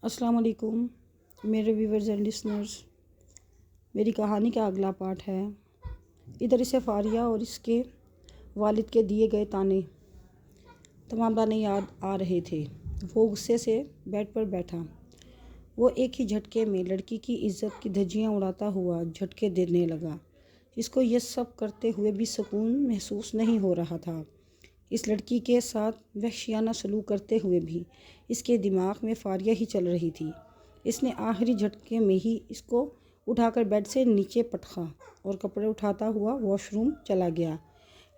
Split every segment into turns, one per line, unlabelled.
السلام علیکم میرے ویورز اینڈ لسنرز، میری کہانی کا اگلا پارٹ ہے۔ ادھر اسے فاریہ اور اس کے والد کے دیے گئے تمام تانے یاد آ رہے تھے۔ وہ غصے سے بیڈ پر بیٹھا۔ وہ ایک ہی جھٹکے میں لڑکی کی عزت کی دھجیاں اڑاتا ہوا جھٹکے دینے لگا۔ اس کو یہ سب کرتے ہوئے بھی سکون محسوس نہیں ہو رہا تھا۔ اس لڑکی کے ساتھ وحشیانہ سلوک کرتے ہوئے بھی اس کے دماغ میں فاریہ ہی چل رہی تھی۔ اس نے آخری جھٹکے میں ہی اس کو اٹھا کر بیڈ سے نیچے پٹخا اور کپڑے اٹھاتا ہوا واش روم چلا گیا۔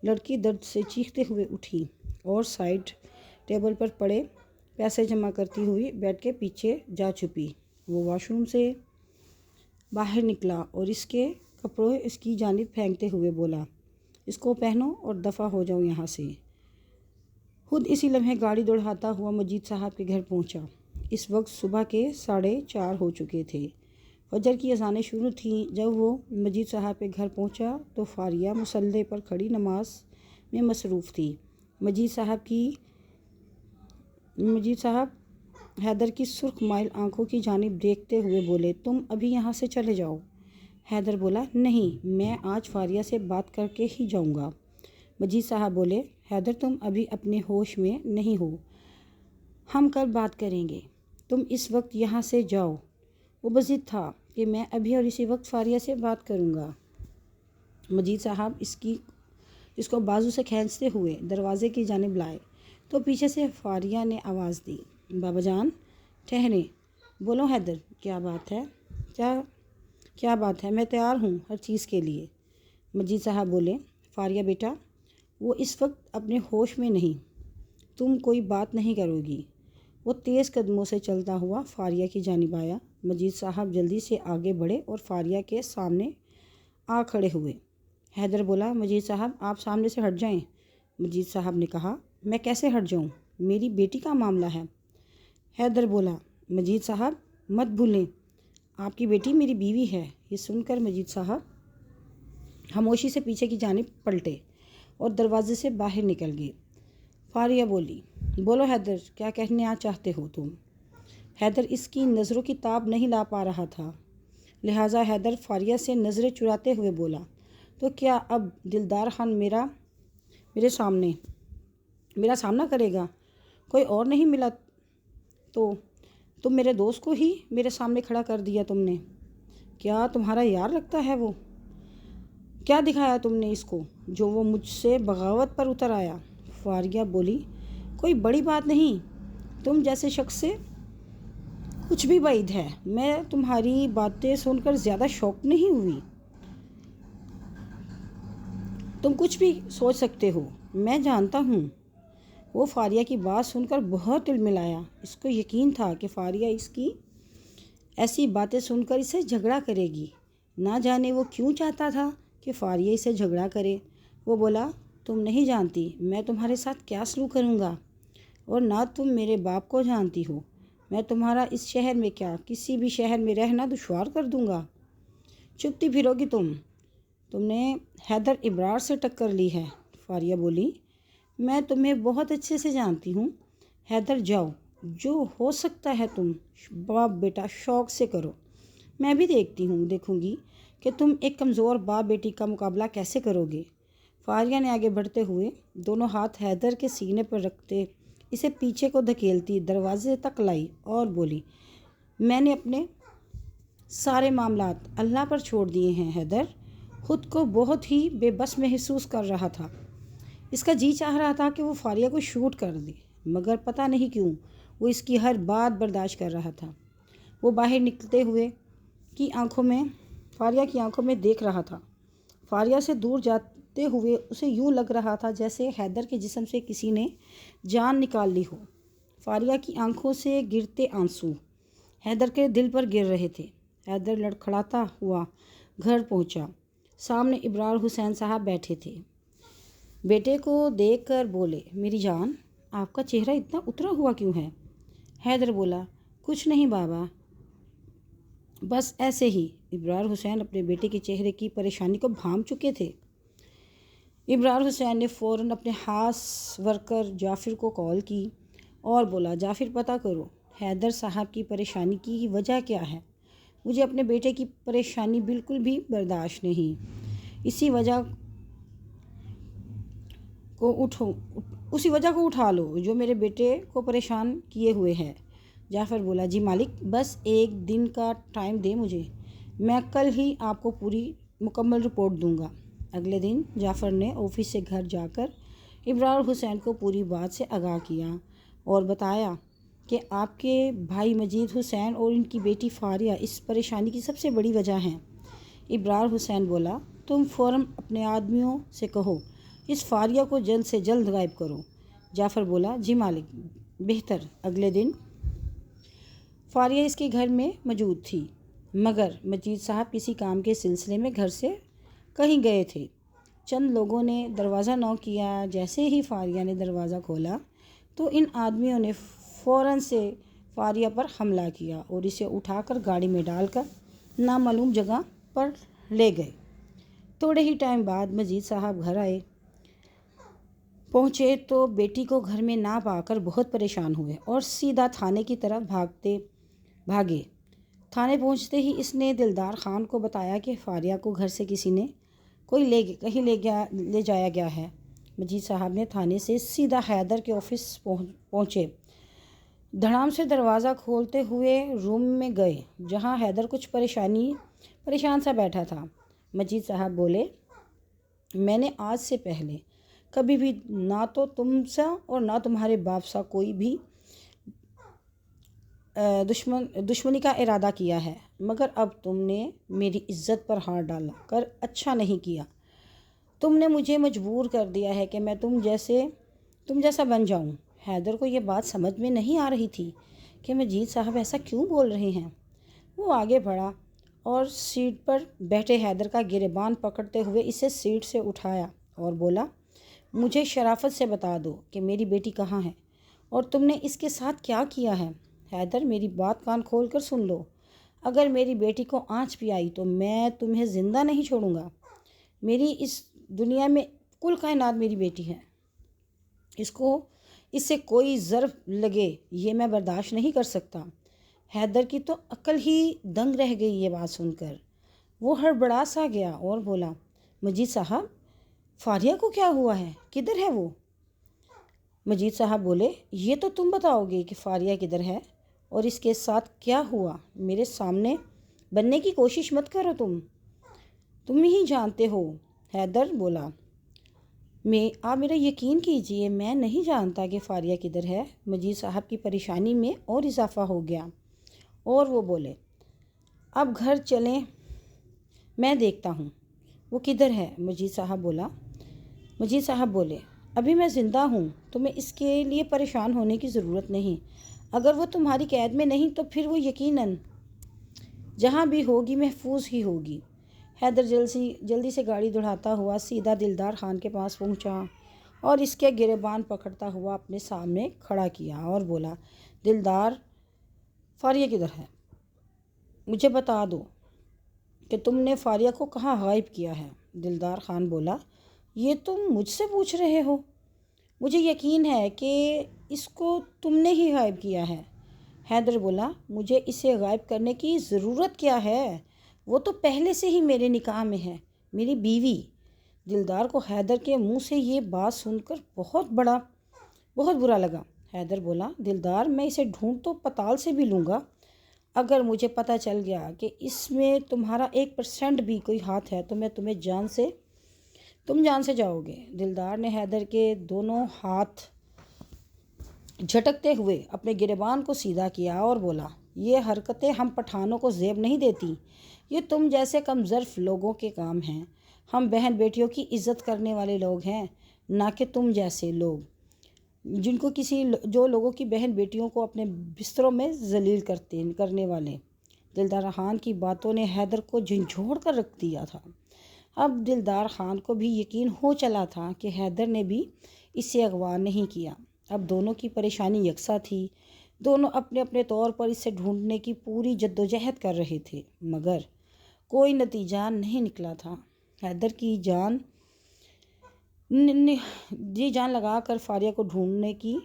لڑکی درد سے چیختے ہوئے اٹھی اور سائڈ ٹیبل پر پڑے پیسے جمع کرتی ہوئی بیڈ کے پیچھے جا چھپی۔ وہ واش روم سے باہر نکلا اور اس کے کپڑے اس کی جانب پھینکتے ہوئے بولا، اس کو پہنو اور دفع ہو جاؤ یہاں سے۔ خود اسی لمحے گاڑی دوڑاتا ہوا مجید صاحب کے گھر پہنچا۔ اس وقت صبح کے 4:30 ہو چکے تھے۔ فجر کی اذانیں شروع تھیں۔ جب وہ مجید صاحب کے گھر پہنچا تو فاریہ مصلی پر کھڑی نماز میں مصروف تھی۔ مجید صاحب حیدر کی سرخ مائل آنکھوں کی جانب دیکھتے ہوئے بولے، تم ابھی یہاں سے چلے جاؤ۔ حیدر بولا، نہیں، میں آج فاریہ سے بات کر کے ہی جاؤں گا۔ مجید صاحب بولے، حیدر تم ابھی اپنے ہوش میں نہیں ہو، ہم کل بات کریں گے، تم اس وقت یہاں سے جاؤ۔ وہ بضد تھا کہ میں ابھی اور اسی وقت فاریہ سے بات کروں گا۔ مجید صاحب اس کو بازو سے کھینچتے ہوئے دروازے کی جانب لائے تو پیچھے سے فاریہ نے آواز دی، بابا جان ٹھہریں۔ بولو حیدر، کیا بات ہے؟ میں تیار ہوں ہر چیز کے لیے۔ مجید صاحب بولے، فاریہ بیٹا، وہ اس وقت اپنے ہوش میں نہیں، تم کوئی بات نہیں کرو گی۔ وہ تیز قدموں سے چلتا ہوا فاریہ کی جانب آیا۔ مجید صاحب جلدی سے آگے بڑھے اور فاریہ کے سامنے آ کھڑے ہوئے۔ حیدر بولا، مجید صاحب آپ سامنے سے ہٹ جائیں۔ مجید صاحب نے کہا، میں کیسے ہٹ جاؤں؟ میری بیٹی کا معاملہ ہے۔ حیدر بولا، مجید صاحب مت بھولیں، آپ کی بیٹی میری بیوی ہے۔ یہ سن کر مجید صاحب خاموشی سے پیچھے کی جانب پلٹے اور دروازے سے باہر نکل گئے۔ فاریہ بولی، بولو حیدر، کیا کہنا چاہتے ہو تم؟ حیدر اس کی نظروں کی تاب نہیں لا پا رہا تھا، لہٰذا حیدر فاریہ سے نظریں چراتے ہوئے بولا، تو کیا اب دلدار خان میرا سامنا کرے گا؟ کوئی اور نہیں ملا تو تم میرے دوست کو ہی میرے سامنے کھڑا کر دیا تم نے؟ کیا تمہارا یار لگتا ہے وہ؟ کیا دکھایا تم نے اس کو جو وہ مجھ سے بغاوت پر اتر آیا؟ فاریہ بولی، کوئی بڑی بات نہیں، تم جیسے شخص سے کچھ بھی بعید ہے۔ میں تمہاری باتیں سن کر زیادہ شوق نہیں ہوئی۔ تم کچھ بھی سوچ سکتے ہو، میں جانتا ہوں۔ وہ فاریہ کی بات سن کر بہت ٹلملایا۔ اس کو یقین تھا کہ فاریہ اس کی ایسی باتیں سن کر اسے جھگڑا کرے گی۔ نہ جانے وہ کیوں چاہتا تھا کہ فاریہ اسے جھگڑا کرے۔ وہ بولا، تم نہیں جانتی میں تمہارے ساتھ کیا سلوک کروں گا، اور نہ تم میرے باپ کو جانتی ہو، میں تمہارا اس شہر میں کیا کسی بھی شہر میں رہنا دشوار کر دوں گا۔ چپتی پھرو گی تم نے حیدر ابرار سے ٹکر لی ہے۔ فاریہ بولی، میں تمہیں بہت اچھے سے جانتی ہوں۔ حیدر جاؤ، جو ہو سکتا ہے تم باپ بیٹا شوق سے کرو، میں بھی دیکھوں گی کہ تم ایک کمزور باپ بیٹی کا مقابلہ کیسے کرو گے۔ فاریہ نے آگے بڑھتے ہوئے دونوں ہاتھ حیدر کے سینے پر رکھتے اسے پیچھے کو دھکیلتی دروازے تک لائی اور بولی، میں نے اپنے سارے معاملات اللہ پر چھوڑ دیے ہیں۔ حیدر خود کو بہت ہی بے بس محسوس کر رہا تھا۔ اس کا جی چاہ رہا تھا کہ وہ فاریہ کو شوٹ کر دے، مگر پتہ نہیں کیوں وہ اس کی ہر بات برداشت کر رہا تھا۔ وہ باہر نکلتے ہوئے فاریہ کی آنکھوں میں دیکھ رہا تھا۔ فاریہ سے دور جاتے ہوئے اسے یوں لگ رہا تھا جیسے حیدر کے جسم سے کسی نے جان نکال لی ہو۔ فاریہ کی آنکھوں سے گرتے آنسو حیدر کے دل پر گر رہے تھے۔ حیدر لڑکھڑاتا ہوا گھر پہنچا۔ سامنے ابرار حسین صاحب بیٹھے تھے۔ بیٹے کو دیکھ کر بولے، میری جان، آپ کا چہرہ اتنا اترا ہوا کیوں ہے؟ حیدر بولا، کچھ نہیں بابا، بس ایسے ہی۔ ابرار حسین اپنے بیٹے کے چہرے کی پریشانی کو بھانپ چکے تھے۔ ابرار حسین نے فوراً اپنے خاص ورکر جعفر کو کال کی اور بولا، جعفر پتہ کرو حیدر صاحب کی پریشانی کی وجہ کیا ہے؟ مجھے اپنے بیٹے کی پریشانی بالکل بھی برداشت نہیں۔ اسی وجہ کو اٹھا لو جو میرے بیٹے کو پریشان کیے ہوئے ہے۔ جعفر بولا، جی مالک، بس ایک دن کا ٹائم دے مجھے، میں کل ہی آپ کو پوری مکمل رپورٹ دوں گا۔ اگلے دن جعفر نے آفس سے گھر جا کر ابرار حسین کو پوری بات سے آگاہ کیا اور بتایا کہ آپ کے بھائی مجید حسین اور ان کی بیٹی فاریہ اس پریشانی کی سب سے بڑی وجہ ہیں۔ ابرار حسین بولا، تم فوراً اپنے آدمیوں سے کہو اس فاریہ کو جلد سے جلد غائب کرو۔ جعفر بولا، جی مالک، بہتر۔ اگلے دن فاریہ اس کے گھر میں موجود تھی، مگر مجید صاحب کسی کام کے سلسلے میں گھر سے کہیں گئے تھے۔ چند لوگوں نے دروازہ نوک کیا۔ جیسے ہی فاریہ نے دروازہ کھولا تو ان آدمیوں نے فوراً سے فاریہ پر حملہ کیا اور اسے اٹھا کر گاڑی میں ڈال کر نامعلوم جگہ پر لے گئے۔ تھوڑے ہی ٹائم بعد مجید صاحب گھر پہنچے تو بیٹی کو گھر میں نہ پا کر بہت پریشان ہوئے اور سیدھا تھانے کی طرف بھاگے۔ تھانے پہنچتے ہی اس نے دلدار خان کو بتایا کہ فاریہ کو گھر سے کسی نے کہیں لے جایا گیا ہے۔ مجید صاحب نے تھانے سے سیدھا حیدر کے آفس پہنچے۔ دھڑام سے دروازہ کھولتے ہوئے روم میں گئے جہاں حیدر کچھ پریشان سا بیٹھا تھا۔ مجید صاحب بولے، میں نے آج سے پہلے کبھی بھی نہ تو تم سا اور نہ تمہارے باپ سا کوئی بھی دشمنی کا ارادہ کیا ہے، مگر اب تم نے میری عزت پر ہاتھ ڈالا کر اچھا نہیں کیا۔ تم نے مجھے مجبور کر دیا ہے کہ میں تم جیسا بن جاؤں۔ حیدر کو یہ بات سمجھ میں نہیں آ رہی تھی کہ مجید صاحب ایسا کیوں بول رہے ہیں۔ وہ آگے بڑھا اور سیٹ پر بیٹھے حیدر کا گریبان پکڑتے ہوئے اسے سیٹ سے اٹھایا اور بولا، مجھے شرافت سے بتا دو کہ میری بیٹی کہاں ہے اور تم نے اس کے ساتھ کیا کیا ہے۔ حیدر، میری بات کان کھول کر سن لو، اگر میری بیٹی کو آنچ بھی آئی تو میں تمہیں زندہ نہیں چھوڑوں گا۔ میری اس دنیا میں کل کائنات میری بیٹی ہے، اس سے کوئی ضرر لگے یہ میں برداشت نہیں کر سکتا۔ حیدر کی تو عقل ہی دنگ رہ گئی یہ بات سن کر۔ وہ ہڑبڑا سا گیا اور بولا، مجید صاحب، فاریہ کو کیا ہوا ہے؟ کدھر ہے وہ؟ مجید صاحب بولے، یہ تو تم بتاؤ گے کہ فاریہ کدھر ہے اور اس کے ساتھ کیا ہوا۔ میرے سامنے بننے کی کوشش مت کرو، تم ہی جانتے ہو۔ حیدر بولا، آپ میرا یقین کیجئے، میں نہیں جانتا کہ فاریہ کدھر ہے۔ مجید صاحب کی پریشانی میں اور اضافہ ہو گیا اور وہ بولے، اب گھر چلیں، میں دیکھتا ہوں وہ کدھر ہے۔ مجید صاحب بولے، ابھی میں زندہ ہوں، تمہیں اس کے لیے پریشان ہونے کی ضرورت نہیں۔ اگر وہ تمہاری قید میں نہیں تو پھر وہ یقیناً جہاں بھی ہوگی محفوظ ہی ہوگی۔ حیدر جلدی سے گاڑی دوڑاتا ہوا سیدھا دلدار خان کے پاس پہنچا اور اس کے گریبان پکڑتا ہوا اپنے سامنے کھڑا کیا اور بولا، دلدار، فاریہ کدھر ہے؟ مجھے بتا دو کہ تم نے فاریہ کو کہاں غائب کیا ہے۔ دلدار خان بولا، یہ تم مجھ سے پوچھ رہے ہو؟ مجھے یقین ہے کہ اس کو تم نے ہی غائب کیا ہے۔ حیدر بولا، مجھے اسے غائب کرنے کی ضرورت کیا ہے؟ وہ تو پہلے سے ہی میرے نکاح میں ہے، میری بیوی۔ دلدار کو حیدر کے منہ سے یہ بات سن کر بہت برا لگا۔ حیدر بولا، دلدار، میں اسے ڈھونڈ تو پتال سے بھی لوں گا، اگر مجھے پتہ چل گیا کہ اس میں تمہارا 1% بھی کوئی ہاتھ ہے تو تم جان سے جاؤ گے۔ دلدار نے حیدر کے دونوں ہاتھ جھٹکتے ہوئے اپنے گریبان کو سیدھا کیا اور بولا، یہ حرکتیں ہم پٹھانوں کو زیب نہیں دیتی، یہ تم جیسے کم ظرف لوگوں کے کام ہیں۔ ہم بہن بیٹیوں کی عزت کرنے والے لوگ ہیں، نہ کہ تم جیسے لوگ جو لوگوں کی بہن بیٹیوں کو اپنے بستروں میں ذلیل کرنے والے۔ دلدار خان کی باتوں نے حیدر کو جھنجھوڑ کر رکھ دیا تھا۔ اب دلدار خان کو بھی یقین ہو چلا تھا کہ حیدر نے بھی اسے اغوا نہیں کیا۔ اب دونوں کی پریشانی یکساں تھی، دونوں اپنے اپنے طور پر اسے ڈھونڈنے کی پوری جدوجہد کر رہے تھے، مگر کوئی نتیجہ نہیں نکلا تھا۔ حیدر کی جان لگا کر فاریہ کو ڈھونڈنے کی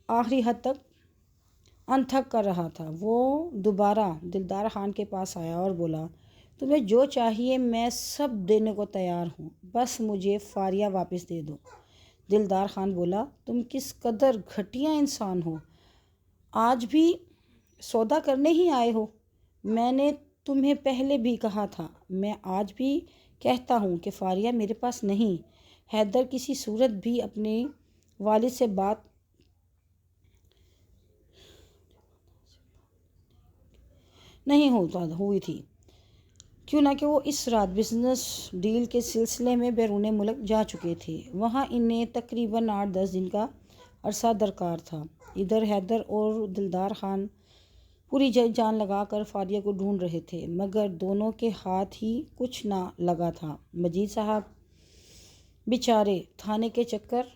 آخری حد تک انتھک کر رہا تھا۔ وہ دوبارہ دلدار خان کے پاس آیا اور بولا، تمہیں جو چاہیے میں سب دینے کو تیار ہوں، بس مجھے فاریہ واپس دے دو۔ دلدار خان بولا، تم کس قدر گھٹیا انسان ہو، آج بھی سودا کرنے ہی آئے ہو۔ میں نے تمہیں پہلے بھی کہا تھا، میں آج بھی کہتا ہوں کہ فاریہ میرے پاس نہیں۔ حیدر کسی صورت بھی اپنے والد سے بات نہیں ہوئی تھی، کیوں نہ کہ وہ اس رات بزنس ڈیل کے سلسلے میں بیرون ملک جا چکے تھے۔ وہاں انہیں تقریباً 8-10 دن کا عرصہ درکار تھا۔ ادھر حیدر اور دلدار خان پوری جان لگا کر فاریہ کو ڈھونڈ رہے تھے، مگر دونوں کے ہاتھ ہی کچھ نہ لگا تھا۔ مجید صاحب بیچارے تھانے کے چکر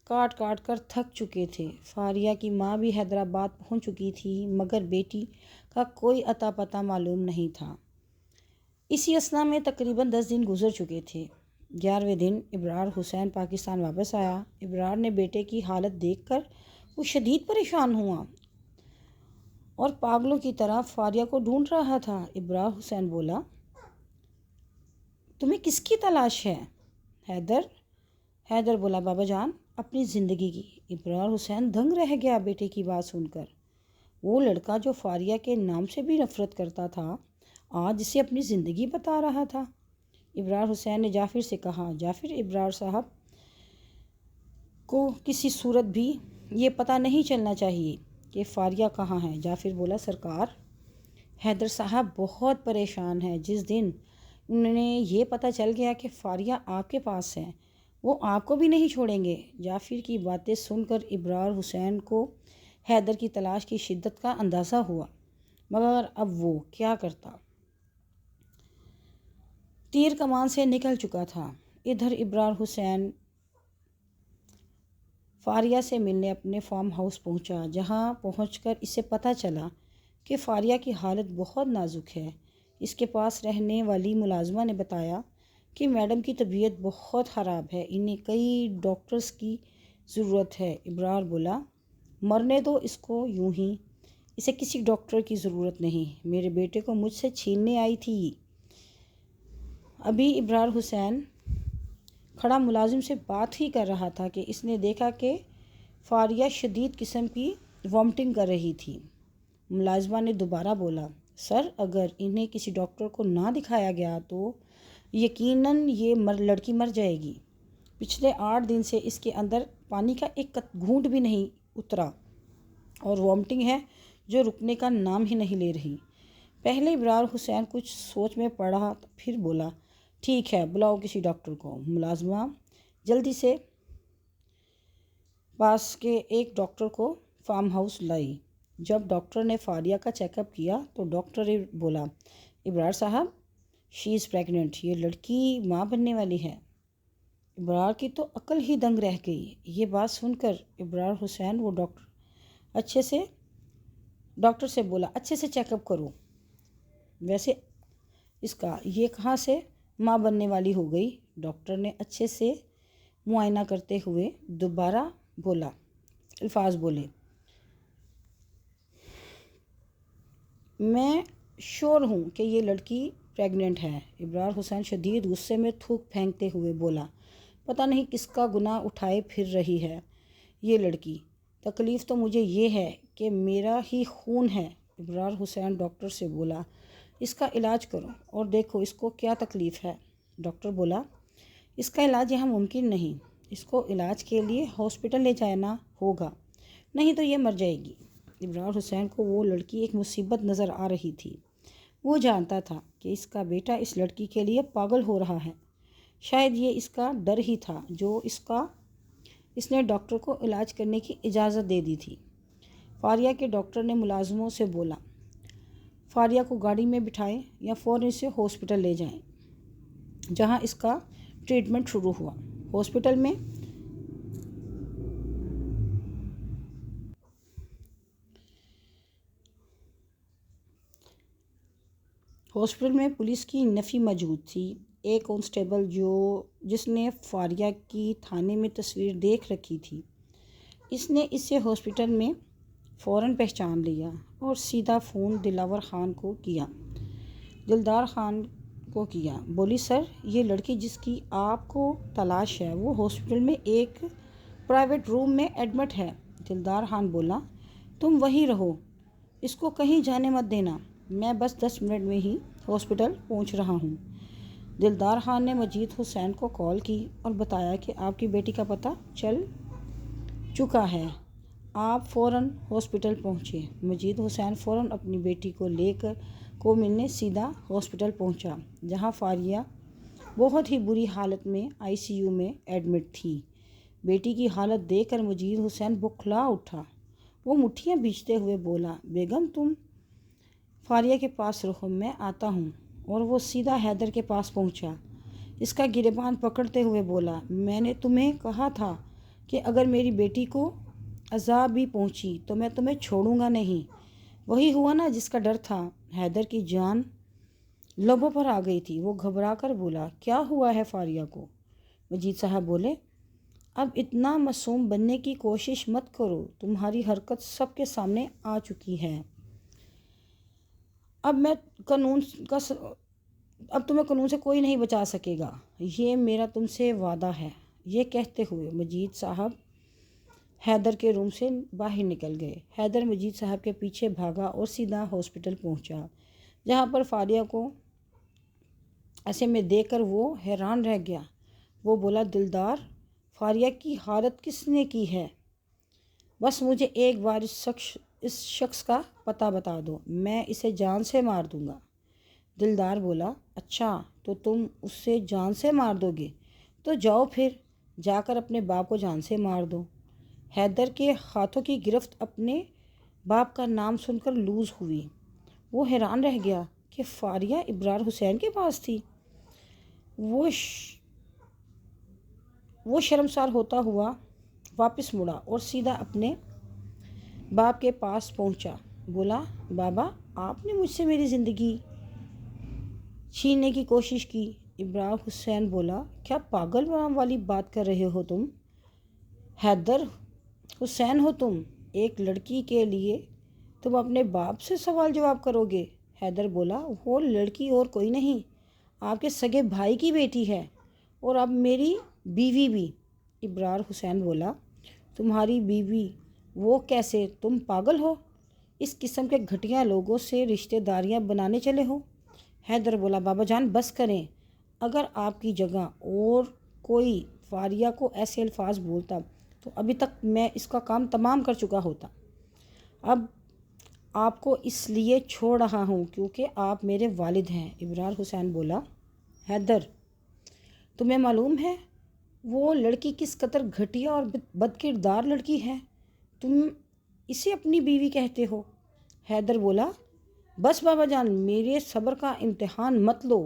کاٹ کاٹ کر تھک چکے تھے۔ فاریہ کی ماں بھی حیدرآباد پہنچ چکی تھی، مگر بیٹی کا کوئی اتا پتہ معلوم نہیں تھا۔ اسی اثنا میں تقریباً 10 دن گزر چکے تھے۔ 11ویں دن ابرار حسین پاکستان واپس آیا۔ ابرار نے بیٹے کی حالت دیکھ کر وہ شدید پریشان ہوا اور پاگلوں کی طرح فاریہ کو ڈھونڈ رہا تھا۔ ابرار حسین بولا، تمہیں کس کی تلاش ہے؟ حیدر بولا، بابا جان، اپنی زندگی کی۔ ابرار حسین دنگ رہ گیا بیٹے کی بات سن کر۔ وہ لڑکا جو فاریہ کے نام سے بھی نفرت کرتا تھا، آج اسے اپنی زندگی بتا رہا تھا۔ ابرار حسین نے جعفر سے کہا، جعفر، ابرار صاحب کو کسی صورت بھی یہ پتہ نہیں چلنا چاہیے کہ فاریہ کہاں ہے۔ جعفر بولا، سرکار، حیدر صاحب بہت پریشان ہیں۔ جس دن انہیں یہ پتہ چل گیا کہ فاریہ آپ کے پاس ہے، وہ آپ کو بھی نہیں چھوڑیں گے۔ جعفر کی باتیں سن کر ابرار حسین کو حیدر کی تلاش کی شدت کا اندازہ ہوا، مگر اب وہ کیا کرتا؟ تیر کمان سے نکل چکا تھا۔ ادھر ابرار حسین فاریہ سے ملنے اپنے فارم ہاؤس پہنچا، جہاں پہنچ کر اسے پتہ چلا کہ فاریہ کی حالت بہت نازک ہے۔ اس کے پاس رہنے والی ملازمہ نے بتایا کہ میڈم کی طبیعت بہت خراب ہے، انہیں کئی ڈاکٹرز کی ضرورت ہے۔ ابرار بولا، مرنے دو اس کو یوں ہی، اسے کسی ڈاکٹر کی ضرورت نہیں، میرے بیٹے کو مجھ سے چھیننے آئی تھی۔ ابھی ابرار حسین کھڑا ملازم سے بات ہی کر رہا تھا کہ اس نے دیکھا کہ فاریہ شدید قسم کی وامٹنگ کر رہی تھی۔ ملازمہ نے دوبارہ بولا، سر، اگر انہیں کسی ڈاکٹر کو نہ دکھایا گیا تو یقیناً یہ لڑکی مر جائے گی۔ پچھلے 8 دن سے اس کے اندر پانی کا ایک گھونٹ بھی نہیں اترا اور وامٹنگ ہے جو رکنے کا نام ہی نہیں لے رہی۔ پہلے ابرار حسین کچھ سوچ میں پڑا، پھر بولا، ٹھیک ہے، بلاؤ کسی ڈاکٹر کو۔ ملازمہ جلدی سے پاس کے ایک ڈاکٹر کو فارم ہاؤس لائی۔ جب ڈاکٹر نے فاریہ کا چیک اپ کیا تو ڈاکٹر بولا، ابرار صاحب، شی از پریگننٹ، یہ لڑکی ماں بننے والی ہے۔ ابرار کی تو عقل ہی دنگ رہ گئی۔ یہ بات سن کر ابرار حسین وہ ڈاکٹر سے بولا، اچھے سے چیک اپ کرو، ویسے اس کا یہ کہاں سے ماں بننے والی ہو گئی؟ ڈاکٹر نے اچھے سے معائنہ کرتے ہوئے دوبارہ الفاظ بولے، میں شور ہوں کہ یہ لڑکی پریگننٹ ہے۔ ابرار حسین شدید غصے میں تھوک پھینکتے ہوئے بولا، پتہ نہیں کس کا گناہ اٹھائے پھر رہی ہے یہ لڑکی، تکلیف تو مجھے یہ ہے کہ میرا ہی خون ہے۔ ابرار حسین ڈاکٹر سے بولا، اس کا علاج کرو اور دیکھو اس کو کیا تکلیف ہے۔ ڈاکٹر بولا، اس کا علاج یہاں ممکن نہیں، اس کو علاج کے لیے ہاسپٹل لے جانا ہوگا، نہیں تو یہ مر جائے گی۔ ابرار حسین کو وہ لڑکی ایک مصیبت نظر آ رہی تھی۔ وہ جانتا تھا کہ اس کا بیٹا اس لڑکی کے لیے پاگل ہو رہا ہے، شاید یہ اس کا ڈر ہی تھا جو اس نے ڈاکٹر کو علاج کرنے کی اجازت دے دی تھی۔ فاریہ کے ڈاکٹر نے ملازموں سے بولا، فاریہ کو گاڑی میں بٹھائیں یا فوراً اسے ہاسپٹل لے جائیں، جہاں اس کا ٹریٹمنٹ شروع ہوا۔ ہاسپٹل میں پولیس کی نفی موجود تھی۔ ایک کانسٹیبل جس نے فاریہ کی تھانے میں تصویر دیکھ رکھی تھی، اس نے اسے ہاسپٹل میں فوراً پہچان لیا اور سیدھا فون دلاور خان کو کیا دلدار خان کو کیا بولی سر یہ لڑکی جس کی آپ کو تلاش ہے وہ ہاسپٹل میں ایک پرائیویٹ روم میں ایڈمٹ ہے۔ دلدار خان بولا تم وہیں رہو، اس کو کہیں جانے مت دینا، میں بس 10 منٹ میں ہی ہاسپٹل پہنچ رہا ہوں۔ دلدار خان نے مجید حسین کو کال کی اور بتایا کہ آپ کی بیٹی کا پتہ چل چکا ہے، آپ فوراً ہاسپٹل پہنچے۔ مجید حسین فوراً اپنی بیٹی کو ملنے سیدھا ہاسپٹل پہنچا، جہاں فاریہ بہت ہی بری حالت میں ICU میں ایڈمٹ تھی۔ بیٹی کی حالت دیکھ کر مجید حسین بوکھلا اٹھا۔ وہ مٹھیاں بھیجتے ہوئے بولا بیگم تم فاریہ کے پاس رہو، میں آتا ہوں۔ اور وہ سیدھا حیدر کے پاس پہنچا، اس کا گریبان پکڑتے ہوئے بولا میں نے تمہیں کہا تھا کہ اگر میری بیٹی کو اذى بھی پہنچی تو میں تمہیں چھوڑوں گا نہیں، وہی ہوا نا جس کا ڈر تھا۔ حیدر کی جان لبوں پر آ گئی تھی، وہ گھبرا کر بولا کیا ہوا ہے فاریہ کو؟ مجید صاحب بولے اب اتنا معصوم بننے کی کوشش مت کرو، تمہاری حرکت سب کے سامنے آ چکی ہے، اب تمہیں قانون سے کوئی نہیں بچا سکے گا، یہ میرا تم سے وعدہ ہے۔ یہ کہتے ہوئے مجید صاحب حیدر کے روم سے باہر نکل گئے۔ حیدر مجید صاحب کے پیچھے بھاگا اور سیدھا ہاسپٹل پہنچا، جہاں پر فاریہ کو ایسے میں دیکھ کر وہ حیران رہ گیا۔ وہ بولا دلدار فاریہ کی حالت کس نے کی ہے؟ بس مجھے ایک بار اس شخص کا پتہ بتا دو، میں اسے جان سے مار دوں گا۔ دلدار بولا اچھا تو تم اس سے جان سے مار دو گے، تو جاؤ پھر جا کر اپنے باپ کو جان سے مار دو۔ حیدر کے ہاتھوں کی گرفت اپنے باپ کا نام سن کر لوز ہوئی۔ وہ حیران رہ گیا کہ فاریہ ابرار حسین کے پاس تھی۔ وہ شرمسار ہوتا ہوا واپس مڑا اور سیدھا اپنے باپ کے پاس پہنچا۔ بولا بابا آپ نے مجھ سے میری زندگی چھیننے کی کوشش کی۔ ابرار حسین بولا کیا پاگل والی بات کر رہے ہو تم؟ حیدر حسین ہو تم، ایک لڑکی کے لیے تم اپنے باپ سے سوال جواب کرو گے؟ حیدر بولا وہ لڑکی اور کوئی نہیں، آپ کے سگے بھائی کی بیٹی ہے اور اب میری بیوی بھی۔ ابرار حسین بولا تمہاری بیوی؟ وہ کیسے؟ تم پاگل ہو؟ اس قسم کے گھٹیا لوگوں سے رشتہ داریاں بنانے چلے ہو؟ حیدر بولا بابا جان بس کریں، اگر آپ کی جگہ اور کوئی فاریہ کو ایسے الفاظ بولتا تو ابھی تک میں اس کا کام تمام کر چکا ہوتا، اب آپ کو اس لیے چھوڑ رہا ہوں کیونکہ آپ میرے والد ہیں۔ ابرار حسین بولا حیدر تمہیں معلوم ہے وہ لڑکی کس قدر گھٹیا اور بدکردار لڑکی ہے، تم اسے اپنی بیوی کہتے ہو؟ حیدر بولا بس بابا جان میرے صبر کا امتحان مت لو،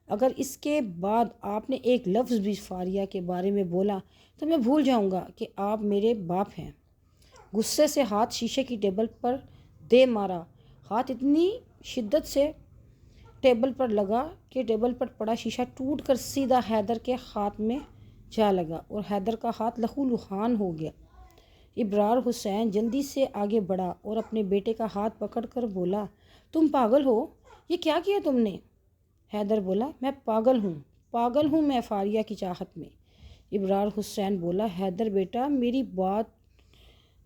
اگر اس کے بعد آپ نے ایک لفظ بھی فاریہ کے بارے میں بولا تو میں بھول جاؤں گا کہ آپ میرے باپ ہیں۔ غصے سے ہاتھ شیشے کی ٹیبل پر دے مارا، ہاتھ اتنی شدت سے ٹیبل پر لگا کہ ٹیبل پر پڑا شیشہ ٹوٹ کر سیدھا حیدر کے ہاتھ میں جا لگا اور حیدر کا ہاتھ لہو لہان ہو گیا۔ ابرار حسین جلدی سے آگے بڑھا اور اپنے بیٹے کا ہاتھ پکڑ کر بولا تم پاگل ہو، یہ کیا کیا تم نے؟ حیدر بولا میں پاگل ہوں میں فاریہ کی چاہت میں۔ ابرار حسین بولا حیدر بیٹا میری بات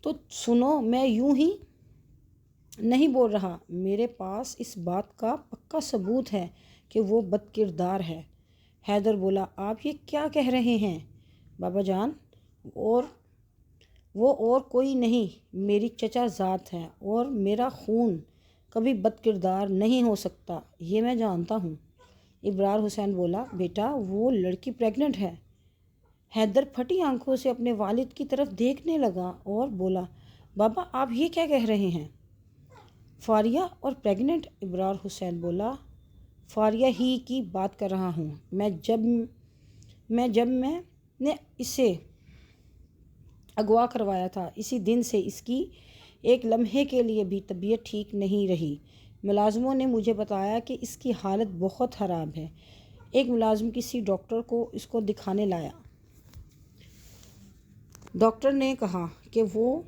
تو سنو، میں یوں ہی نہیں بول رہا، میرے پاس اس بات کا پکا ثبوت ہے کہ وہ بدکردار ہے۔ حیدر بولا آپ یہ کیا کہہ رہے ہیں بابا جان؟ وہ اور کوئی نہیں میری چچا ذات ہے اور میرا خون کبھی بدکردار نہیں ہو سکتا، یہ میں جانتا ہوں۔ ابرار حسین بولا بیٹا وہ لڑکی پریگننٹ ہے۔ حیدر پھٹی آنکھوں سے اپنے والد کی طرف دیکھنے لگا اور بولا بابا آپ یہ کیا کہہ رہے ہیں؟ فاریہ اور پریگننٹ؟ ابرار حسین بولا فاریہ ہی کی بات کر رہا ہوں، جب میں نے اسے اغوا کروایا تھا اسی دن سے اس کی ایک لمحے کے لیے بھی طبیعت ٹھیک نہیں رہی۔ ملازموں نے مجھے بتایا کہ اس کی حالت بہت خراب ہے۔ ایک ملازم کسی ڈاکٹر کو اس کو دکھانے لایا، ڈاکٹر نے کہا کہ وہ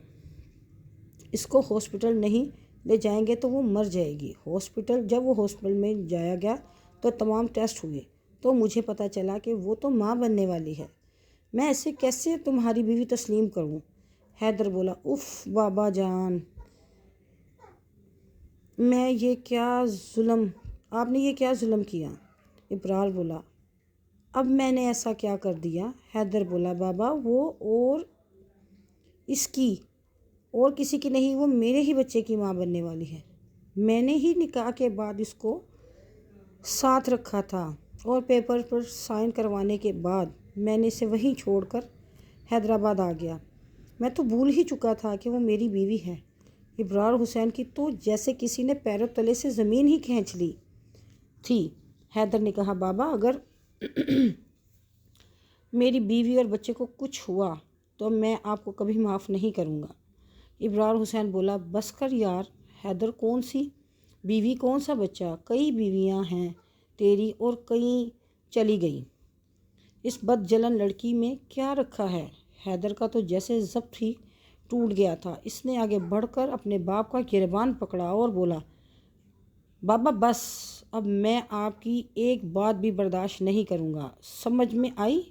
اس کو ہاسپٹل نہیں لے جائیں گے تو وہ مر جائے گی۔ جب وہ ہاسپٹل میں جایا گیا تو تمام ٹیسٹ ہوئے تو مجھے پتہ چلا کہ وہ تو ماں بننے والی ہے۔ میں اسے کیسے تمہاری بیوی تسلیم کروں؟ حیدر بولا، اف بابا جان، آپ نے یہ کیا ظلم کیا؟ ابرار بولا، اب میں نے ایسا کیا کر دیا؟ حیدر بولا، بابا وہ اور اس کی اور کسی کی نہیں، وہ میرے ہی بچے کی ماں بننے والی ہے۔ میں نے ہی نکاح کے بعد اس کو ساتھ رکھا تھا اور پیپر پر سائن کروانے کے بعد میں نے اسے وہیں چھوڑ کر حیدرآباد آ گیا۔ میں تو بھول ہی چکا تھا کہ وہ میری بیوی ہے۔ ابرار حسین کی تو جیسے کسی نے پیروں تلے سے زمین ہی کھینچ لی تھی۔ حیدر نے کہا، بابا اگر میری بیوی اور بچے کو کچھ ہوا تو میں آپ کو کبھی معاف نہیں کروں گا۔ ابرار حسین بولا، بس کر یار حیدر، کون سی بیوی کون سا بچہ، کئی بیویاں ہیں تیری اور کئی چلی گئی، اس بد جلن لڑکی میں کیا رکھا ہے؟ حیدر کا تو جیسے ضبط ہی ٹوٹ گیا تھا۔ اس نے آگے بڑھ کر اپنے باپ کا گریبان پکڑا اور بولا، بابا بس، اب میں آپ کی ایک بات بھی برداشت نہیں کروں گا۔ سمجھ میں آئی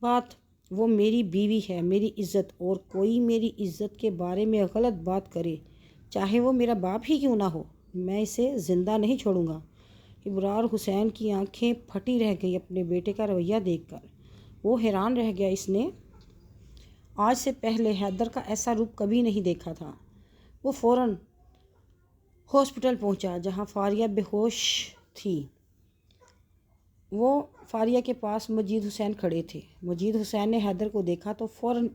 بات؟ وہ میری بیوی ہے، میری عزت، اور کوئی میری عزت کے بارے میں غلط بات کرے، چاہے وہ میرا باپ ہی کیوں نہ ہو، میں اسے زندہ نہیں چھوڑوں گا۔ ابرار حسین کی آنکھیں پھٹی رہ گئی اپنے بیٹے کا رویہ دیکھ کر۔ وہ حیران رہ گیا، اس نے آج سے پہلے حیدر کا ایسا روپ کبھی نہیں دیکھا تھا۔ وہ فوراً ہاسپٹل پہنچا جہاں فاریہ بے ہوش تھی۔ وہ فاریہ کے پاس مجید حسین کھڑے تھے۔ مجید حسین نے حیدر کو دیکھا تو فوراً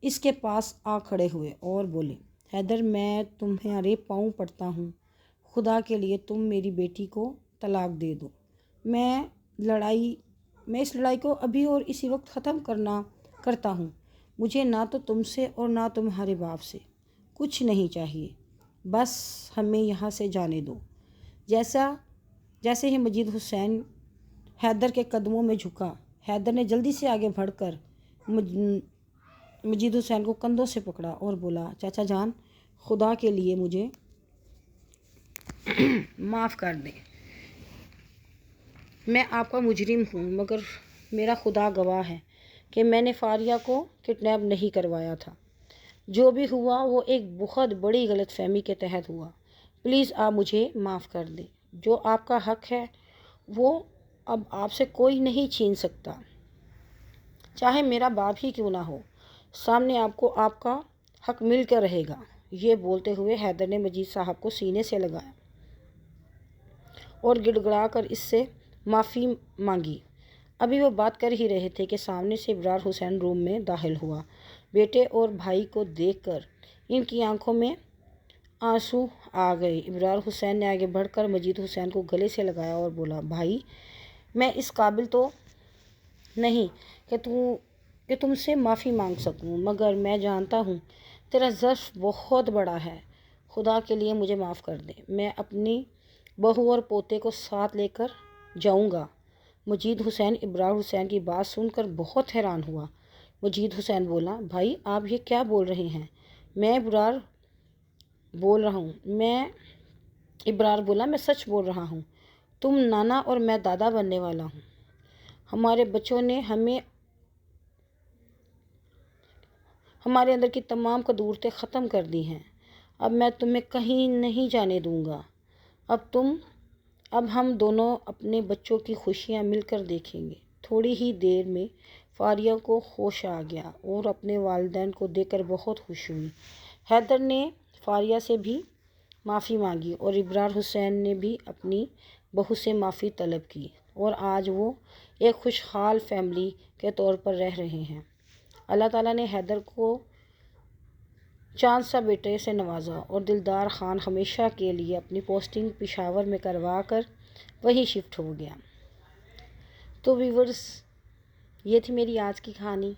اس کے پاس آ کھڑے ہوئے اور بولے، حیدر، میں تمہارے پاؤں پڑتا ہوں، خدا کے لیے تم میری بیٹی کو طلاق دے دو۔ میں اس لڑائی کو ابھی اور اسی وقت ختم کرتا ہوں۔ مجھے نہ تو تم سے اور نہ تمہارے باپ سے کچھ نہیں چاہیے، بس ہمیں یہاں سے جانے دو۔ جیسے ہی مجید حسین حیدر کے قدموں میں جھکا، حیدر نے جلدی سے آگے بڑھ کر مجید حسین کو کندھوں سے پکڑا اور بولا، چاچا جان، خدا کے لیے مجھے معاف کر دیں، میں آپ کا مجرم ہوں، مگر میرا خدا گواہ ہے کہ میں نے فاریہ کو کڈنیپ نہیں کروایا تھا۔ جو بھی ہوا وہ ایک بہت بڑی غلط فہمی کے تحت ہوا۔ پلیز آپ مجھے معاف کر دیں۔ جو آپ کا حق ہے وہ اب آپ سے کوئی نہیں چھین سکتا، چاہے میرا باپ ہی کیوں نہ ہو۔ سامنے آپ کو آپ کا حق مل کر رہے گا۔ یہ بولتے ہوئے حیدر نے مجید صاحب کو سینے سے لگایا اور گڑ گڑا کر اس سے معافی مانگی۔ ابھی وہ بات کر ہی رہے تھے کہ سامنے سے ابرار حسین روم میں داخل ہوا۔ بیٹے اور بھائی کو دیکھ کر ان کی آنکھوں میں آنسو آ گئے۔ ابرار حسین نے آگے بڑھ کر مجید حسین کو گلے سے لگایا اور بولا، بھائی، میں اس قابل تو نہیں کہ تم سے معافی مانگ سکوں، مگر میں جانتا ہوں تیرا ظرف بہت بڑا ہے۔ خدا کے لیے مجھے معاف کر دے، میں اپنی بہو اور پوتے کو ساتھ لے کر جاؤں گا۔ مجید حسین ابرار حسین کی بات سن کر بہت حیران ہوا۔ مجید حسین بولا، بھائی آپ یہ کیا بول رہے ہیں؟ میں ابرار بولا، میں سچ بول رہا ہوں، تم نانا اور میں دادا بننے والا ہوں۔ ہمارے بچوں نے ہمارے اندر کی تمام قدورتیں ختم کر دی ہیں۔ اب میں تمہیں کہیں نہیں جانے دوں گا۔ اب ہم دونوں اپنے بچوں کی خوشیاں مل کر دیکھیں گے۔ تھوڑی ہی دیر میں فاریہ کو ہوش آ گیا اور اپنے والدین کو دیکھ کر بہت خوش ہوئی۔ حیدر نے فاریہ سے بھی معافی مانگی اور ابرار حسین نے بھی اپنی بہو سے معافی طلب کی اور آج وہ ایک خوشحال فیملی کے طور پر رہ رہے ہیں۔ اللہ تعالیٰ نے حیدر کو چاند سا بیٹے سے نوازا اور دلدار خان ہمیشہ کے لیے اپنی پوسٹنگ پشاور میں کروا کر وہیں شفٹ ہو گیا۔ تو ویورز، یہ تھی میری آج کی کہانی۔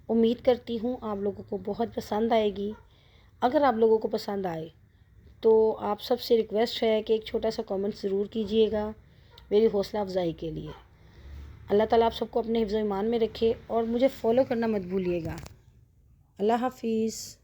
امید کرتی ہوں آپ لوگوں کو بہت پسند آئے گی۔ اگر آپ لوگوں کو پسند آئے تو آپ سب سے ریکویسٹ ہے کہ ایک چھوٹا سا کامنٹ ضرور کیجیے گا میری حوصلہ افزائی کے لیے۔ اللہ تعالیٰ آپ سب کو اپنے حفظ و ایمان میں رکھے اور مجھے فالو کرنا مت بھولیے گا۔ اللہ حافظ۔